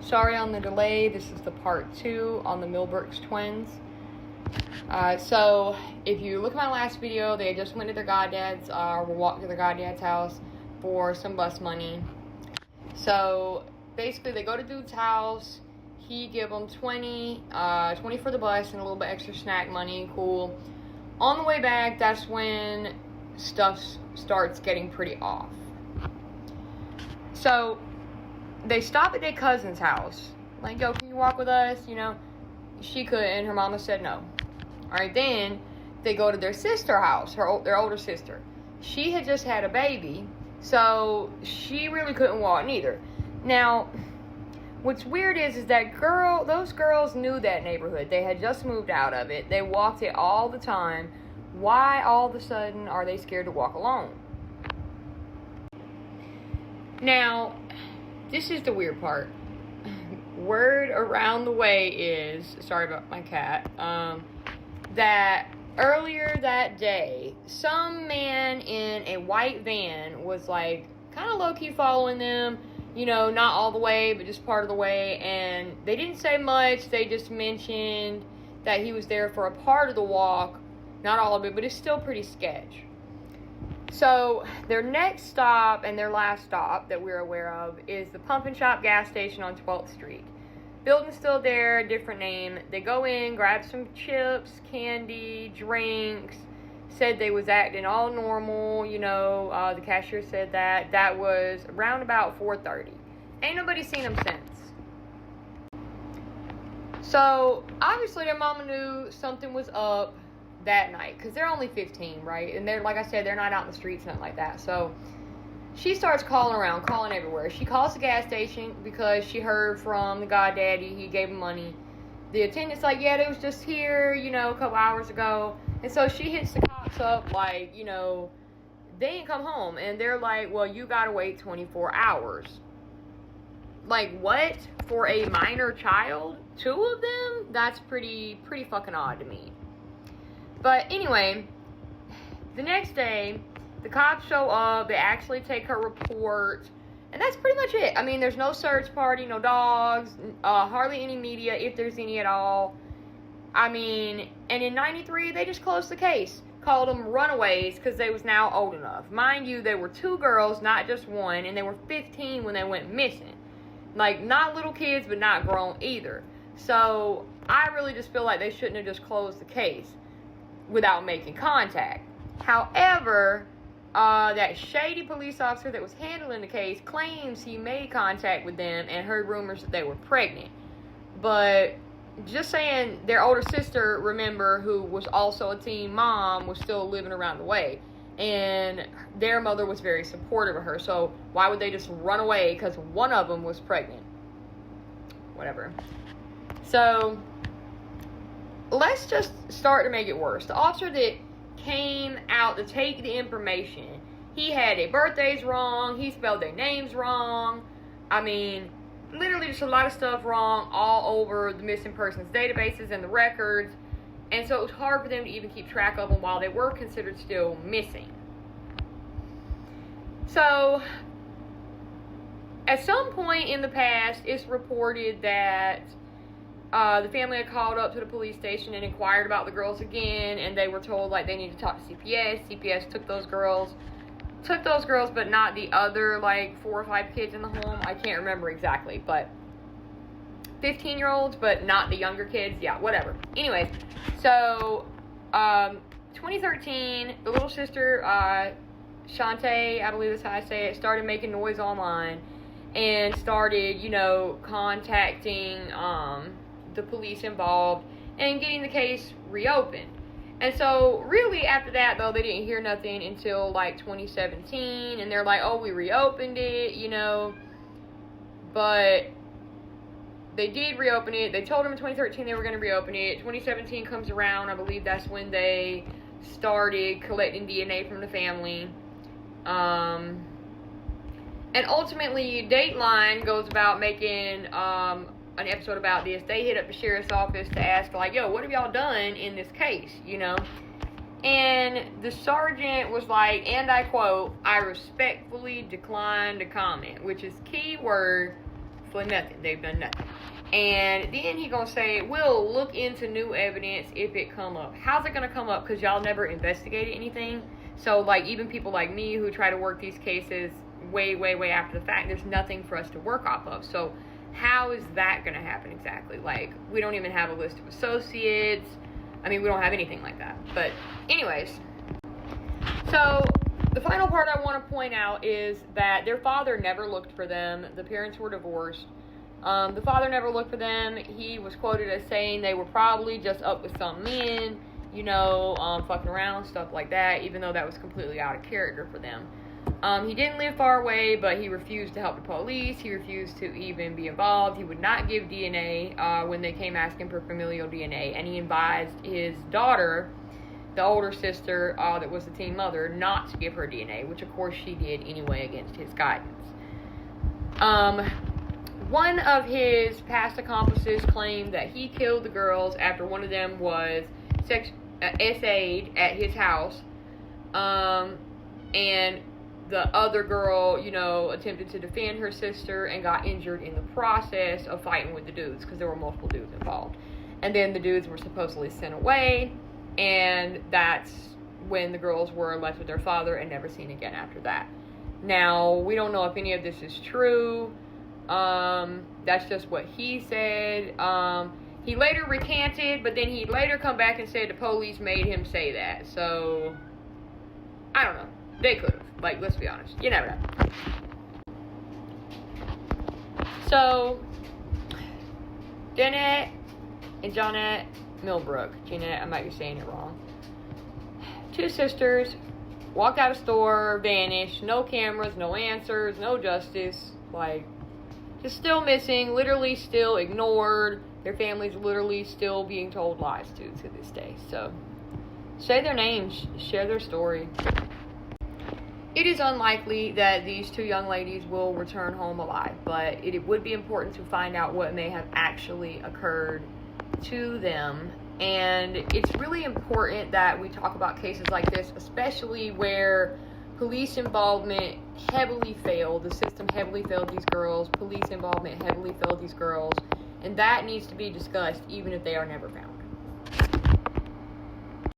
Sorry on the delay. This is the part 2 on the Millbrooks twins. So if you look at my last video, they just went to their goddad's, were walking to their goddad's house for some bus money. So basically they go to dude's house. He give them 20 for the bus and a little bit extra snack money. Cool. On the way back, that's when stuff starts getting pretty off. So they stop at their cousin's house. Like, yo, can you walk with us? You know, she couldn't. Her mama said no. All right, then they go to their sister's house, their older sister. She had just had a baby, so she really couldn't walk neither. Now, what's weird is that those girls knew that neighborhood. They had just moved out of it. They walked it all the time. Why all of a sudden are they scared to walk alone? Now, this is the weird part. Word around the way is, sorry about my cat, that earlier that day, some man in a white van was like kind of low-key following them, you know, not all the way, but just part of the way, and they didn't say much. They just mentioned that he was there for a part of the walk, not all of it, but it's still pretty sketch. So their next stop and their last stop that we're aware of is the Pump and Shop gas station on 12th Street. Building's still there, different name. They go in, grab some chips, candy, drinks, said they was acting all normal, you know, the cashier said that. That was around about 4:30. Ain't nobody seen them since. So obviously their mama knew something was up that night, because they're only 15, right? And they're, like I said, they're not out in the streets, nothing like that. So she starts calling around, calling everywhere. She calls the gas station because she heard from the goddaddy. He gave him money. The attendant's like, yeah, they was just here, you know, a couple hours ago. And so she hits the cops up like, you know, they ain't come home. And they're like, well, you gotta wait 24 hours. Like, what? For a minor child? 2 of them? That's pretty fucking odd to me. But anyway, the next day, the cops show up. They actually take her report. And that's pretty much it. I mean, there's no search party, no dogs, hardly any media, if there's any at all. I mean, and in 93, they just closed the case. Called them runaways because they was now old enough. Mind you, they were 2 girls, not just one, and they were 15 when they went missing. Like, not little kids, but not grown either. So, I really just feel like they shouldn't have just closed the case without making contact. However, that shady police officer that was handling the case claims he made contact with them and heard rumors that they were pregnant. But just saying, their older sister, remember, who was also a teen mom, was still living around the way. And their mother was very supportive of her. So why would they just run away because one of them was pregnant? Whatever. So let's just start to make it worse. The officer that came out to take the information, he had their birthdays wrong, he spelled their names wrong. I mean, literally just a lot of stuff wrong all over the missing persons databases and the records. And so it was hard for them to even keep track of them while they were considered still missing. So at some point in the past, it's reported that the family had called up to the police station and inquired about the girls again, and they were told like they needed to talk to CPS. CPS took those girls, but not the other like 4 or 5 kids in the home. I can't remember exactly, but 15-year-olds, but not the younger kids. Yeah, whatever. Anyways, so 2013, the little sister, Shantae, I believe that's how I say it, started making noise online and started, you know, contacting the police involved and getting the case reopened. And so really after that, though, they didn't hear nothing until like 2017, and they're like, oh, we reopened it, you know, but they did reopen it. They told them in 2013 they were going to reopen it. 2017 comes around. I believe that's when they started collecting DNA from the family. And ultimately, Dateline goes about making an episode about this. They hit up the sheriff's office to ask, like, yo, what have y'all done in this case, you know? And the sergeant was like, and I quote, I respectfully decline to comment, which is key word for nothing. They've done nothing. And then he gonna say, we'll look into new evidence if it come up. How's it gonna come up? Because y'all never investigated anything. So, like, even people like me who try to work these cases way, way, way after the fact, there's nothing for us to work off of. So, how is that gonna happen exactly? Like, we don't even have a list of associates. I mean, we don't have anything like that. But, anyways. So, the final part I want to point out is that their father never looked for them. The parents were divorced. The father never looked for them. He was quoted as saying they were probably just up with some men, fucking around, stuff like that, even though that was completely out of character for them. He didn't live far away, but he refused to help the police. He refused to even be involved. He would not give DNA when they came asking for familial DNA, and he advised his daughter, the older sister that was the teen mother, not to give her DNA, which of course she did anyway against his guidance. One of his past accomplices claimed that he killed the girls after one of them was SA'd at his house, and the other girl, attempted to defend her sister and got injured in the process of fighting with the dudes, because there were multiple dudes involved. And then the dudes were supposedly sent away, and that's when the girls were left with their father and never seen again after that. Now, we don't know if any of this is true. That's just what he said. He later recanted, but then he later come back and said the police made him say that. So, I don't know. They could have. Like, let's be honest. You never know. So, Jeanette and Johnette Millbrook. Jeanette, I might be saying it wrong. Two sisters walked out of store, vanished, no cameras, no answers, no justice. Like, just still missing, literally still ignored. Their families literally still being told lies to this day. So, say their names, share their story. It is unlikely that these two young ladies will return home alive, but it would be important to find out what may have actually occurred to them. And it's really important that we talk about cases like this, especially where police involvement heavily failed. The system heavily failed these girls. Police involvement heavily failed these girls. And that needs to be discussed even if they are never found.